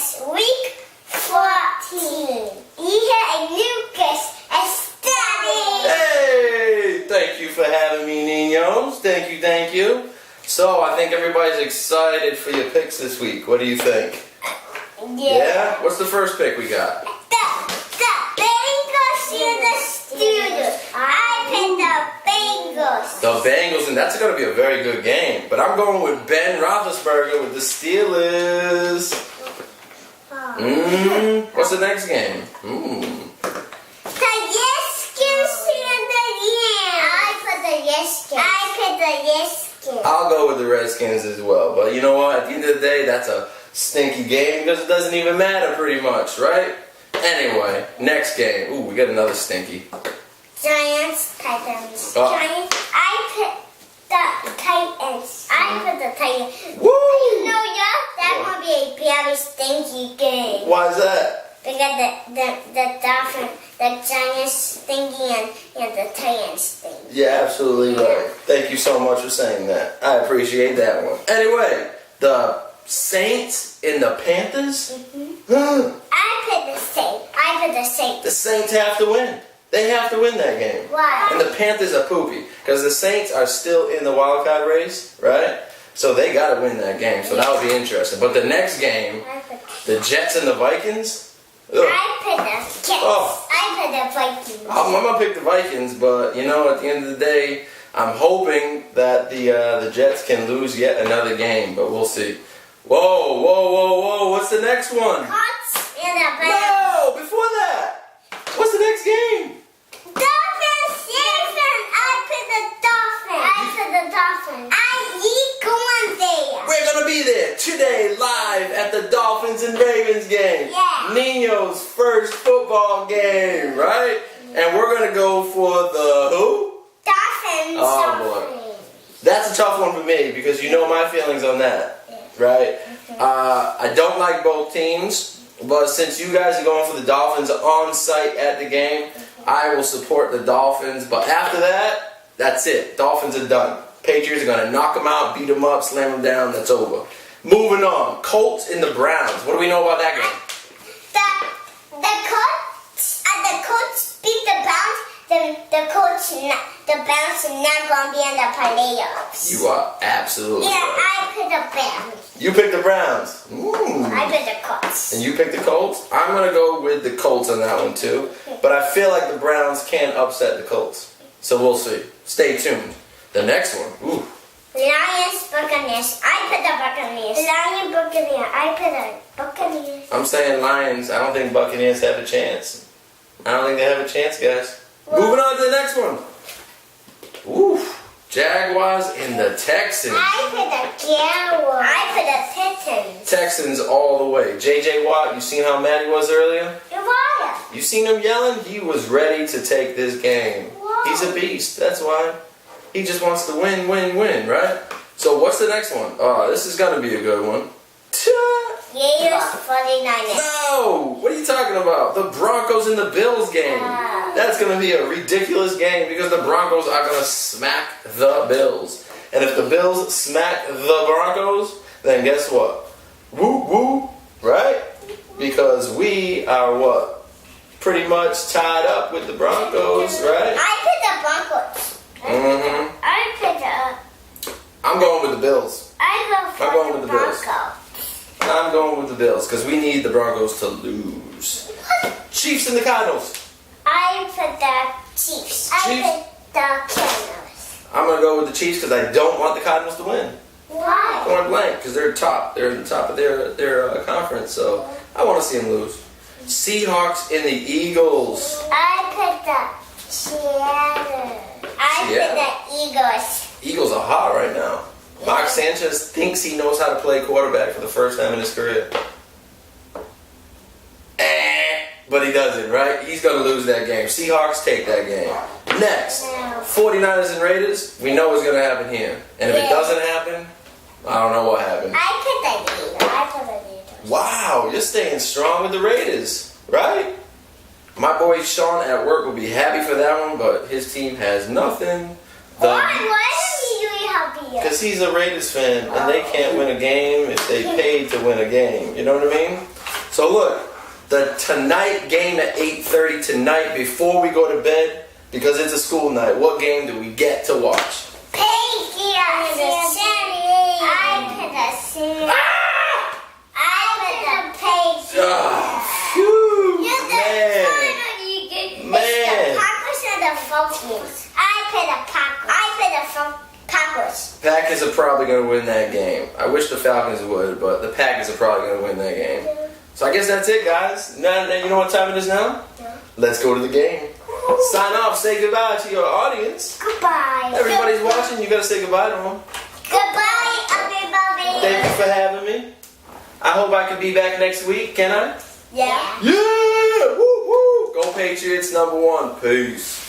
Christmas, week 14. Here and Lucas are studying. Hey! Thank you for having me, Ninos. Thank you, thank you. So, I think everybody's excited for your picks this week. What do you think? Yeah? What's the first pick we got? The Bengals and the Steelers. I picked the Bengals. The Bengals, and that's going to be a very good game. But I'm going with Ben Roethlisberger with the Steelers. What's the next game? The Redskins and the Rams. I put the Redskins. I'll go with the Redskins as well. But you know what? At the end of the day, that's a stinky game because it doesn't even matter pretty much, right? Anyway, next game. Ooh, we got another stinky. Giants, Titans. Oh. Giants. I picked the Titans. Woo! You know that will be a very stinky game. Why is that? Because the Dolphins, the Giants stinky and the Titans stinky. Yeah, absolutely right. Thank you so much for saying that. I appreciate that one. Anyway, the Saints and the Panthers? I picked the Saints. The Saints have to win. They have to win that game. Why? And the Panthers are poopy because the Saints are still in the wild card race, right? So they got to win that game. So that would be interesting. But the next game, the Jets and the Vikings. Ugh. I picked the Jets. Oh. I picked the Vikings. I'm gonna pick the Vikings, but you know, at the end of the day, I'm hoping that the Jets can lose yet another game. But we'll see. Whoa! What's the next one? Colts and the Bears. No! Before that, what's the next game? Dolphins, Ravens. I picked the Dolphins. Going there. We're gonna be there today, live at the Dolphins and Ravens game. Yeah. Nino's first football game, right? And we're gonna go for the who? Dolphins. Oh, boy. That's a tough one for me because you know my feelings on that, right? I don't like both teams, but since you guys are going for the Dolphins on site at the game, I will support the Dolphins. But after that, that's it. Dolphins are done. Patriots are going to knock them out, beat them up, slam them down. That's over. Moving on. Colts and the Browns. What do we know about that game? The Colts beat the Browns. The Browns are not going to be in the playoffs. You are absolutely Yeah, right. I picked the Browns. You picked the Browns. I picked the Colts. And you picked the Colts? I'm going to go with the Colts on that one too. But I feel like the Browns can upset the Colts. So we'll see. Stay tuned. The next one. Ooh. Lions, Buccaneers. I picked the Buccaneers. Lions, Buccaneers. I picked the Buccaneers. I'm saying Lions. I don't think Buccaneers have a chance. I don't think they have a chance, guys. Moving on to the next one. Ooh. Jaguars and the Texans. I picked the Jaguars. I picked the Texans. Texans all the way. J.J. Watt, you seen how mad he was earlier? Why? You seen him yelling? He was ready to take this game. Whoa. He's a beast. That's why. He just wants to win, right? So what's the next one? This is going to be a good one. Gators, 49ers. No! What are you talking about? The Broncos and the Bills game. That's going to be a ridiculous game because the Broncos are going to smack the Bills. And if the Bills smack the Broncos, then guess what? Woo woo, right? Because we are what? Pretty much tied up with the Broncos, right? I picked the Broncos. I picked I'm going with the Bills. I'm going with the Bills. Broncos. I'm going with the Bills because we need the Broncos to lose. Chiefs and the Cardinals. I picked the Chiefs. I picked the Cardinals. I'm going to go with the Chiefs because I don't want the Cardinals to win. Why? Point blank, because they're top. They're in the top of their conference, so I want to see them lose. Seahawks and the Eagles. I picked the Seattle. I picked the Eagles. Eagles are hot right now. Mark Sanchez thinks he knows how to play quarterback for the first time in his career. But he doesn't, right? He's going to lose that game. Seahawks take that game. Next, 49ers and Raiders. We know what's going to happen here. And if it doesn't happen, I don't know what happened. I picked the Eagles. I picked the Eagles. Wow, you're staying strong with the Raiders, right? My boy Sean at work will be happy for that one, but his team has nothing. Why is he really happy? Because he's a Raiders fan, and they can't win a game if they paid to win a game. You know what I mean? So look, the tonight game at 8:30 tonight before we go to bed, because it's a school night. What game do we get to watch? Piggy on the city. I put a city. I put a piggy. Phew, You're the man. It's the Packers and the Falcons. I put a Packers. I put a Packers. Packers are probably going to win that game. I wish the Falcons would, but the Packers are probably going to win that game. So I guess that's it, guys. Now, you know what time it is now? Yeah. Let's go to the game. Sign off. Say goodbye to your audience. Goodbye. Everybody's watching. You got to say goodbye to them. Goodbye, everybody. Thank you for having me. I hope I can be back next week. Can I? Yeah. Yeah! Woo woo! Go Patriots #1. Peace.